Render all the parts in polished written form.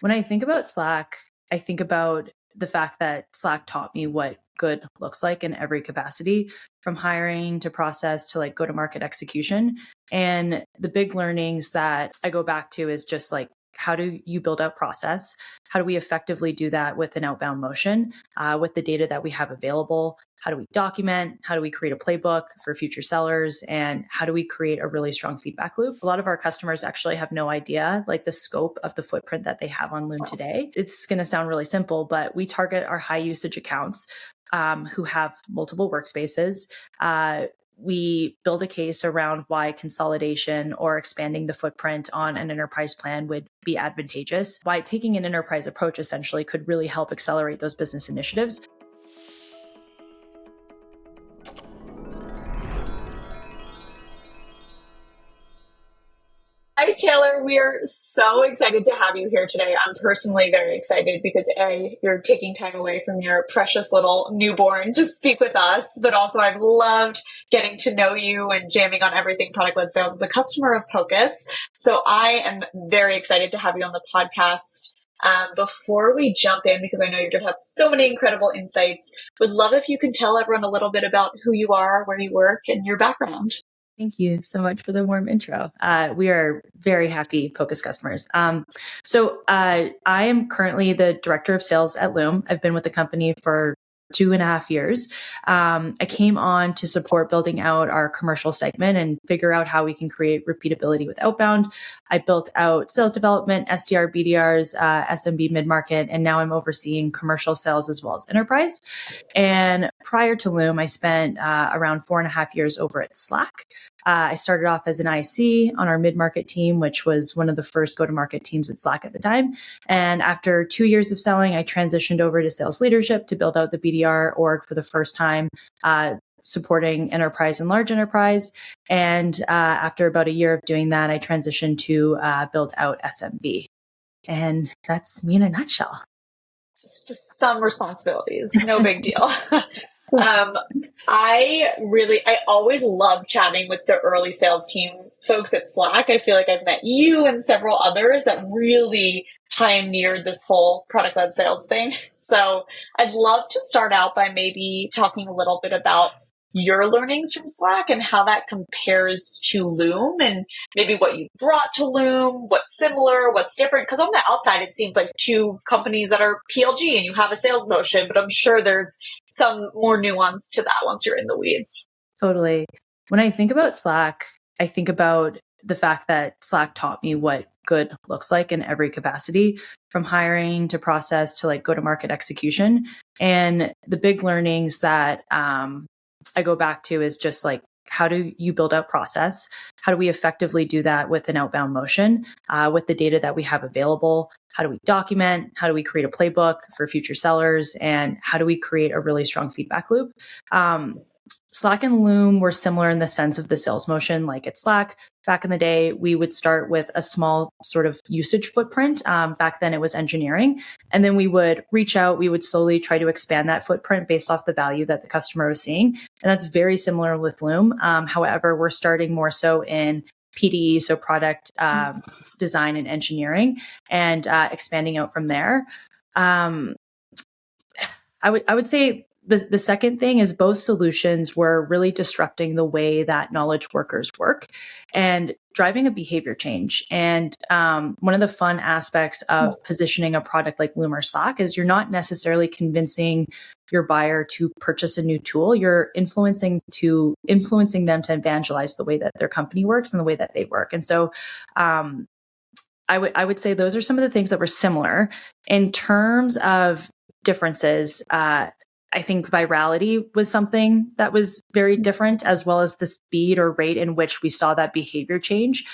When I think about Slack, I think about the fact that Slack taught me what good looks like in every capacity, from hiring to process to like go to market execution. And the big learnings that I go back to is just like, how do you build out process? How do we effectively do that with an outbound motion, with the data that we have available? How do we document? How do we create a playbook for future sellers? And how do we create a really strong feedback loop? A lot of our customers actually have no idea like the scope of the footprint that they have on Loom today. It's going to sound really simple, but we target our high usage accounts who have multiple workspaces. We build a case around why consolidation or expanding the footprint on an enterprise plan would be advantageous, why taking an enterprise approach essentially could really help accelerate those business initiatives. Hi, Taylor. We are so excited to have you here today. I'm personally very excited because A, you're taking time away from your precious little newborn to speak with us, but also I've loved getting to know you and jamming on everything product-led sales as a customer of Pocus. So I am very excited to have you on the podcast. Before we jump in, because I know you're going to have so many incredible insights, would love if you can tell everyone a little bit about who you are, where you work, and your background. Thank you so much for the warm intro. We are very happy Pocus customers. I am currently the director of sales at Loom. I've been with the company for 2.5 years. I came on to support building out our commercial segment and figure out how we can create repeatability with outbound. I built out sales development, SDR, BDRs, SMB mid-market, and now I'm overseeing commercial sales as well as enterprise. And prior to Loom, I spent around 4.5 years over at Slack. I started off as an IC on our mid-market team, which was one of the first go-to-market teams at Slack at the time. And after 2 years of selling, I transitioned over to sales leadership to build out the BDR org for the first time, supporting enterprise and large enterprise. And after about a year of doing that, I transitioned to build out SMB. And that's me in a nutshell. It's just some responsibilities, no big deal. I always love chatting with the early sales team folks at Slack. I feel like I've met you and several others that really pioneered this whole product-led sales thing. So I'd love to start out by maybe talking a little bit about your learnings from Slack and how that compares to Loom and maybe what you brought to Loom, what's similar, what's different. Because on the outside, it seems like two companies that are PLG and you have a sales motion, but I'm sure there's some more nuance to that once you're in the weeds. Totally. When I think about Slack, I think about the fact that Slack taught me what good looks like in every capacity, from hiring to process to like go to market execution. And the big learnings that I go back to is just like, how do you build out process? How do we effectively do that with an outbound motion, with the data that we have available? How do we document? How do we create a playbook for future sellers? And how do we create a really strong feedback loop? Slack and Loom were similar in the sense of the sales motion. Like at Slack, back in the day, we would start with a small sort of usage footprint. Back then it was engineering. And then we would reach out, we would slowly try to expand that footprint based off the value that the customer was seeing. And that's very similar with Loom. However, we're starting more so in PDE, so product design and engineering, and expanding out from there. I would say the second thing is both solutions were really disrupting the way that knowledge workers work and driving a behavior change. And one of the fun aspects of positioning a product like Loom or Slack is you're not necessarily convincing your buyer to purchase a new tool. You're influencing them to evangelize the way that their company works and the way that they work. And so I would say those are some of the things that were similar. In terms of differences, I think virality was something that was very different, as well as the speed or rate in which we saw that behavior change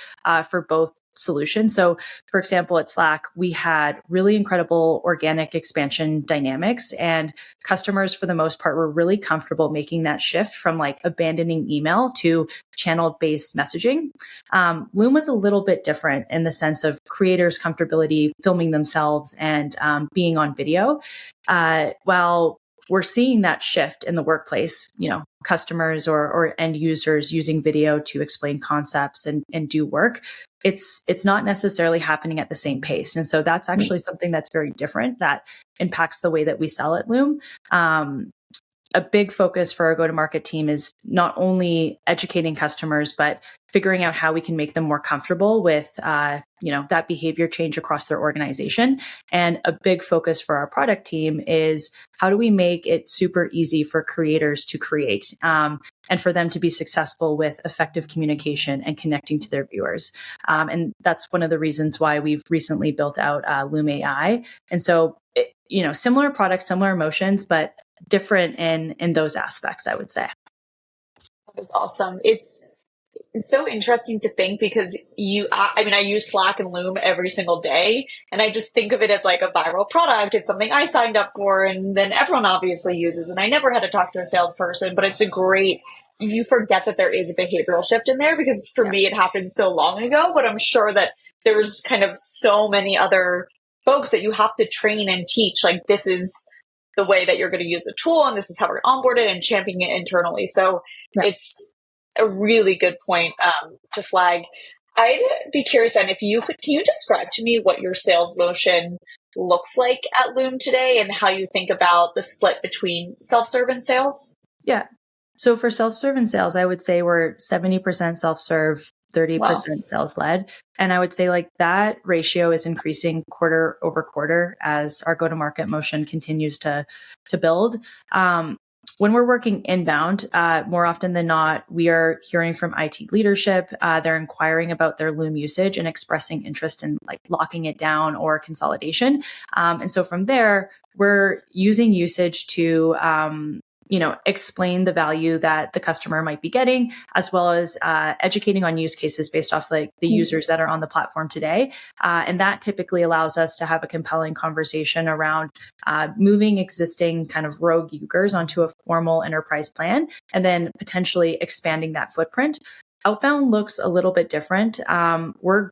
for both solutions. So, for example, at Slack, we had really incredible organic expansion dynamics, and customers, for the most part, were really comfortable making that shift from like abandoning email to channel-based messaging. Loom was a little bit different in the sense of creators' comfortability filming themselves and being on video. While we're seeing that shift in the workplace, customers or end users using video to explain concepts and do work. it's not necessarily happening at the same pace. And so that's actually something that's very different that impacts the way that we sell at Loom. A big focus for our go-to-market team is not only educating customers, but figuring out how we can make them more comfortable with, that behavior change across their organization. And a big focus for our product team is how do we make it super easy for creators to create, and for them to be successful with effective communication and connecting to their viewers. And that's one of the reasons why we've recently built out Loom AI. And so, similar products, similar emotions, but different in those aspects, I would say. That is awesome. It's so interesting to think because I use Slack and Loom every single day, and I just think of it as like a viral product. It's something I signed up for, and then everyone obviously uses, and I never had to talk to a salesperson, but it's you forget that there is a behavioral shift in there because for me, it happened so long ago, but I'm sure that there's kind of so many other folks that you have to train and teach. Like, this is the way that you're going to use the tool, and this is how we're onboard it and champion it internally. So it's a really good point to flag. I'd be curious, and can you describe to me what your sales motion looks like at Loom today and how you think about the split between self-serve and sales? Yeah. So for self-serve and sales, I would say we're 70% self-serve, 30% sales-led. And I would say like that ratio is increasing quarter over quarter as our go-to-market motion continues to build. When we're working inbound, more often than not, we are hearing from IT leadership. They're inquiring about their Loom usage and expressing interest in like locking it down or consolidation. And so from there, we're using usage to explain the value that the customer might be getting, as well as educating on use cases based off like the users that are on the platform today. And that typically allows us to have a compelling conversation around moving existing kind of rogue users onto a formal enterprise plan, and then potentially expanding that footprint. Outbound looks a little bit different. We're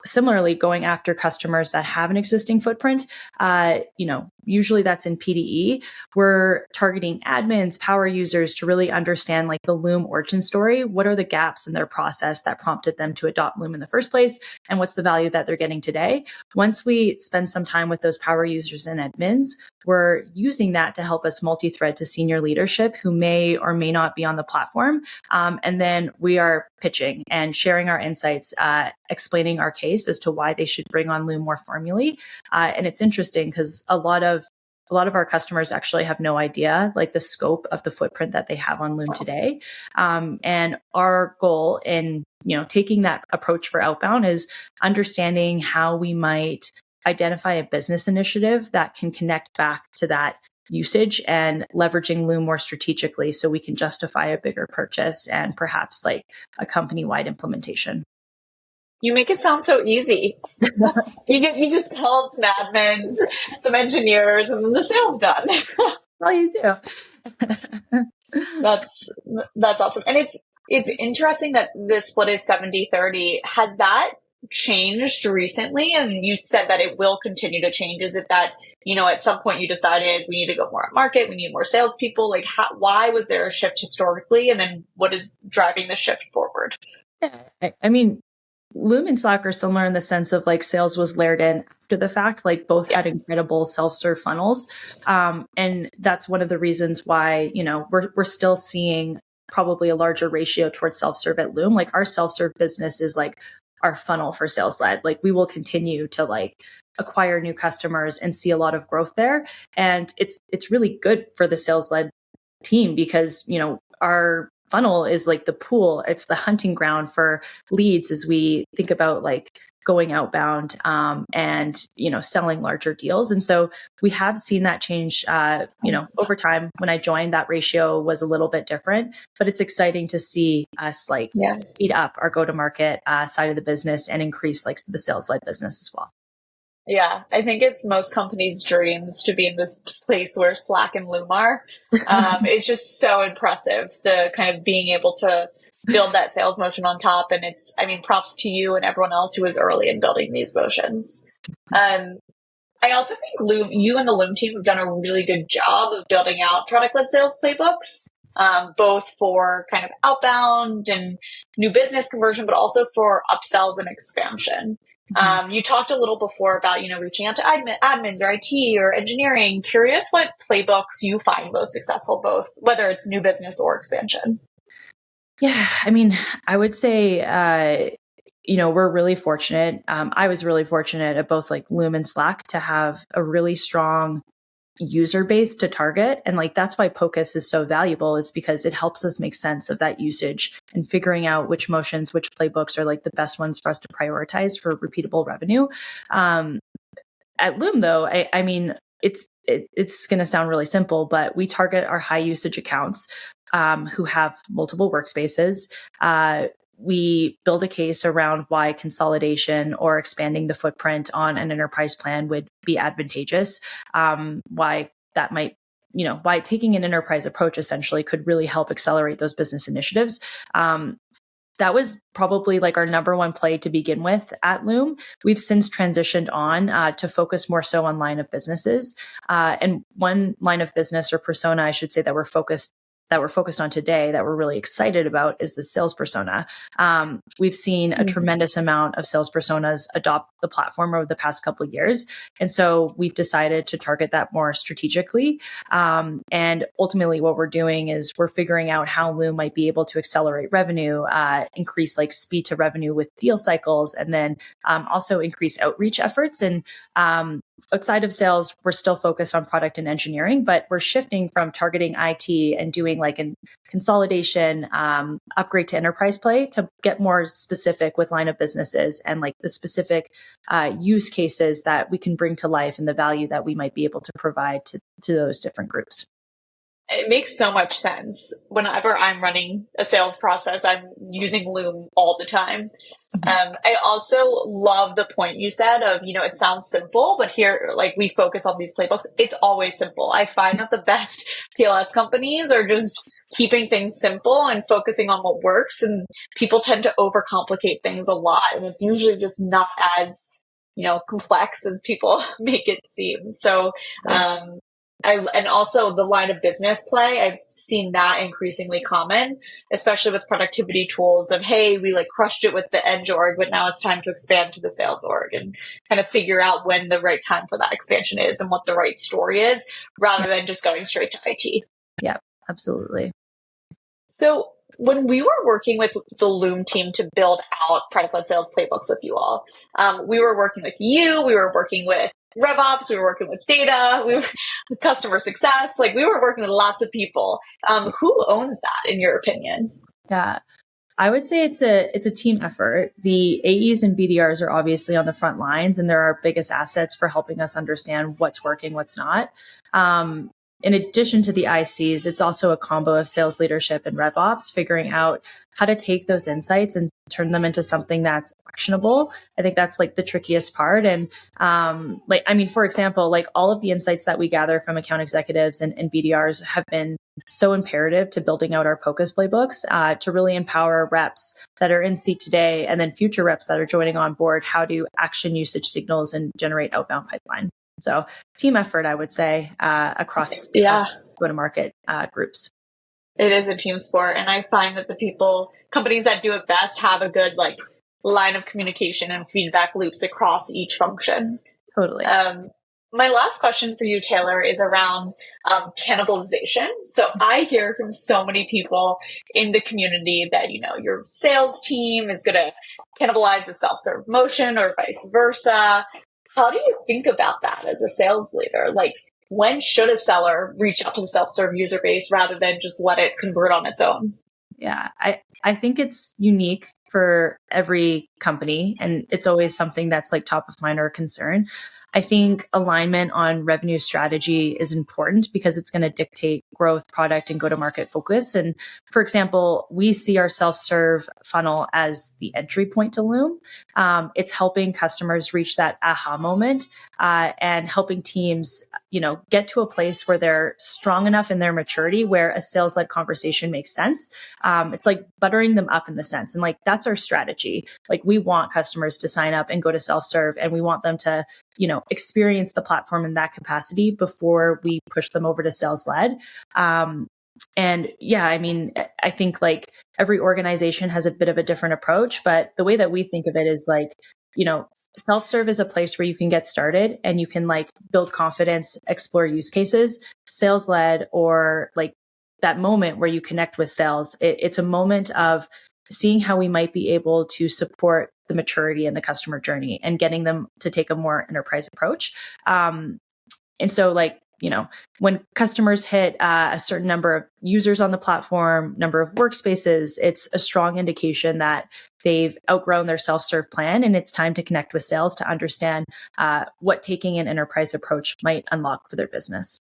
similarly going after customers that have an existing footprint. Usually that's in PDE. We're targeting admins, power users to really understand like the Loom origin story. What are the gaps in their process that prompted them to adopt Loom in the first place? And what's the value that they're getting today? Once we spend some time with those power users and admins, we're using that to help us multi-thread to senior leadership who may or may not be on the platform. And then we are pitching and sharing our insights, explaining our case as to why they should bring on Loom more formally. And it's interesting because a lot of our customers actually have no idea like the scope of the footprint that they have on Loom today. And our goal in taking that approach for outbound is understanding how we might identify a business initiative that can connect back to that usage and leveraging Loom more strategically so we can justify a bigger purchase and perhaps like a company-wide implementation. You make it sound so easy. You just call some admins, some engineers, and then the sale's done. Well, you do. That's awesome. And it's interesting that the split is 70-30. Has that changed recently? And you said that it will continue to change. Is it that, at some point you decided we need to go more at market, we need more salespeople? Like, why was there a shift historically? And then what is driving the shift forward? Yeah, I mean, Loom and Slack are similar in the sense of like sales was layered in after the fact, like both had incredible self-serve funnels. And that's one of the reasons why, we're still seeing probably a larger ratio towards self-serve at Loom. Like our self-serve business is like our funnel for sales led. Like we will continue to like acquire new customers and see a lot of growth there. And it's really good for the sales led team because, our funnel is like the pool. It's the hunting ground for leads as we think about like going outbound and, selling larger deals. And so we have seen that change, over time. When I joined, that ratio was a little bit different, but it's exciting to see us like speed up our go-to-market side of the business and increase like the sales-led business as well. Yeah, I think it's most companies' dreams to be in this place where Slack and Loom are. It's just so impressive, the kind of being able to build that sales motion on top. And props to you and everyone else who was early in building these motions. I also think you and the Loom team have done a really good job of building out product-led sales playbooks. both for kind of outbound and new business conversion, but also for upsells and expansion. You talked a little before about, reaching out to admins or IT or engineering. Curious what playbooks you find most successful, both whether it's new business or expansion. Yeah, I mean, I would say, we're really fortunate. I was really fortunate at both like Loom and Slack to have a really strong user base to target. And like, that's why POCUS is so valuable, is because it helps us make sense of that usage and figuring out which motions, which playbooks are like the best ones for us to prioritize for repeatable revenue. At Loom though, I mean, it's going to sound really simple, but we target our high usage accounts who have multiple workspaces. We build a case around why consolidation or expanding the footprint on an enterprise plan would be advantageous. Why that might, why taking an enterprise approach essentially could really help accelerate those business initiatives. That was probably like our number one play to begin with at Loom. We've since transitioned on to focus more so on line of businesses. And one line of business or persona, I should say, that we're focused on today that we're really excited about is the sales persona. We've seen a tremendous amount of sales personas adopt the platform over the past couple of years. And so we've decided to target that more strategically. And ultimately what we're doing is we're figuring out how Loom might be able to accelerate revenue, increase like speed to revenue with deal cycles, and then also increase outreach efforts. And outside of sales, we're still focused on product and engineering, but we're shifting from targeting IT and doing like a consolidation, upgrade to enterprise play to get more specific with line of businesses and like the specific use cases that we can bring to life and the value that we might be able to provide to those different groups. It makes so much sense. Whenever I'm running a sales process, I'm using Loom all the time. I also love the point you said of, it sounds simple, but here, like we focus on these playbooks. It's always simple. I find that the best PLS companies are just keeping things simple and focusing on what works. And people tend to overcomplicate things a lot. And it's usually just not as, complex as people make it seem. So, and also the line of business play, I've seen that increasingly common, especially with productivity tools of, hey, we like crushed it with the edge org, but now it's time to expand to the sales org and kind of figure out when the right time for that expansion is and what the right story is rather than just going straight to IT. Yeah, absolutely. So when we were working with the Loom team to build out product-led sales playbooks with you all, we were working with you, we were working with RevOps, we were working with data, we were with customer success, like we were working with lots of people. Who owns that in your opinion? Yeah, I would say it's a team effort. The AEs and BDRs are obviously on the front lines and they're our biggest assets for helping us understand what's working, what's not. In addition to the ICs, it's also a combo of sales leadership and RevOps, figuring out how to take those insights and turn them into something that's actionable. I think that's like the trickiest part. And for example, like all of the insights that we gather from account executives and BDRs have been so imperative to building out our POCUS playbooks to really empower reps that are in seat today and then future reps that are joining on board how to action usage signals and generate outbound pipeline. So team effort, I would say, across go-to-market groups. It is a team sport. And I find that companies that do it best have a good like line of communication and feedback loops across each function. Totally. My last question for you, Taylor, is around cannibalization. So I hear from so many people in the community that, your sales team is going to cannibalize the self-serve motion or vice versa. How do you think about that as a sales leader? Like, when should a seller reach out to the self-serve user base rather than just let it convert on its own? Yeah, I think it's unique for every company, and it's always something that's like top of mind or a concern. I think alignment on revenue strategy is important because it's going to dictate growth, product, and go-to-market focus. And for example, we see our self-serve funnel as the entry point to Loom. It's helping customers reach that aha moment and helping teams, get to a place where they're strong enough in their maturity where a sales-led conversation makes sense. It's like buttering them up in the sense. And like, that's our strategy. Like we want customers to sign up and go to self-serve, and we want them to experience the platform in that capacity before we push them over to sales led. And yeah, I mean, I think like every organization has a bit of a different approach, but the way that we think of it is like, self-serve is a place where you can get started and you can like build confidence, explore use cases. Sales led, or like that moment where you connect with sales, it's a moment of seeing how we might be able to support the maturity in the customer journey and getting them to take a more enterprise approach. And so like, when customers hit a certain number of users on the platform, number of workspaces, it's a strong indication that they've outgrown their self-serve plan, and it's time to connect with sales to understand what taking an enterprise approach might unlock for their business.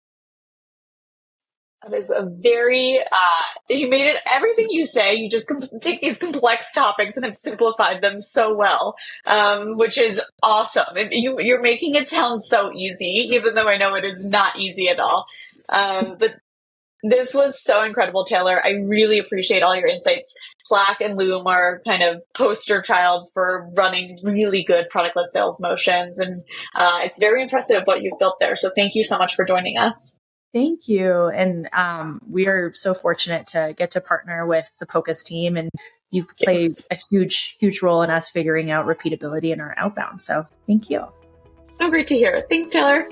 That is a very, you made it, everything you say, you just take these complex topics and have simplified them so well, which is awesome. You're making it sound so easy, even though I know it is not easy at all. But this was so incredible, Taylor. I really appreciate all your insights. Slack and Loom are kind of poster childs for running really good product-led sales motions. And it's very impressive what you've built there. So thank you so much for joining us. Thank you. And we are so fortunate to get to partner with the POCUS team, and you've played a huge, huge role in us figuring out repeatability in our outbound. So thank you. So great to hear. Thanks, Taylor.